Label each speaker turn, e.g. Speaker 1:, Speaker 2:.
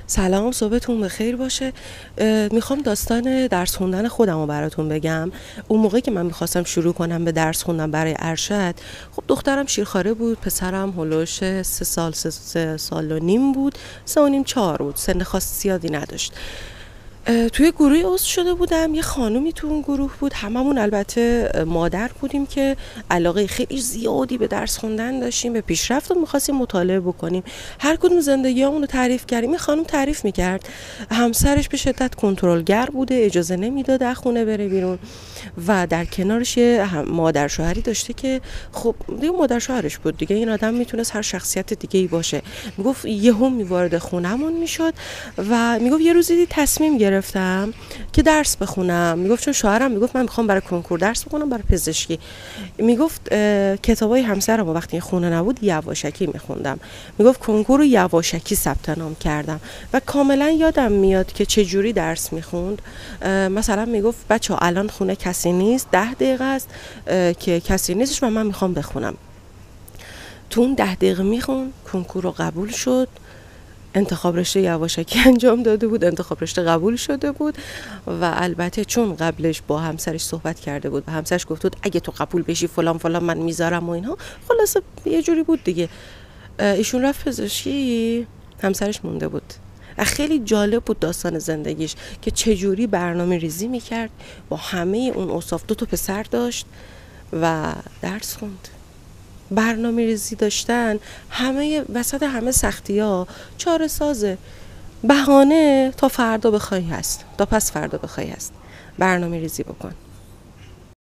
Speaker 1: سلام، صبحتون بخیر باشه. میخوام داستان درس خوندن خودم رو براتون بگم. اون موقعی که من میخواستم شروع کنم به درس خوندن برای ارشد، خب دخترم شیرخواره بود، پسرم هلوش 3 سال و نیم بود، 3 و نیم 4 بود، سن خاص زیادی نداشت. توی گروهی عضو شده بودم، یه خانومی تو اون گروه بود، هممون البته مادر بودیم که علاقه خیلی زیادی به درس خوندن داشتیم، به پیشرفت و می‌خواستیم مطالعه بکنیم. هر کدوم زندگیامون رو تعریف کردیم. این خانم تعریف می‌کرد همسرش به شدت کنترلگر بوده، اجازه نمیداد از خونه بره بیرون و در کنارش یه مادر شوهری داشته که خب دیگه مادر شوهرش بود دیگه، این آدم میتونست هر شخصیت دیگه‌ای باشه. میگفت یهو میوارد خونمون میشد و میگفت یه روزی تصمیم گرفتم که درس بخونم. میگفت چون شوهرم میگفت من میخوام برای کنکور درس بخونم، برای پزشکی. میگفت کتابای همسرم وقتی خونه نبود یواشکی میخوندم. میگفت کنکور رو یواشکی ثبت نام کردم و کاملا یادم میاد که چه جوری درس میخوند. مثلا میگفت بچه‌ها الان خونه کسی نیست، 10 دقیقه است که کسی نیستش و من میخوام بخونم. تو اون 10 دقیقه میخون، کنکور رو قبول شد، انتخاب رشته یواشکی انجام داده بود، انتخاب رشته قبول شده بود و البته چون قبلش با همسرش صحبت کرده بود و همسرش گفت بود اگه تو قبول بشی فلان فلان من میذارم و اینها، خلاصه یه جوری بود دیگه. ایشون رفت پزشکی، همسرش مونده بود. خیلی جالب بود داستان زندگیش که چجوری برنامه ریزی میکرد، با همه اون اوصاف 2 تا پسر داشت و درس خوند. برنامه ریزی داشتن همه وسط همه سختی ها چاره سازه. بهانه تا فردا بخوای هست، تا پس فردا بخوای هست. برنامه ریزی بکن.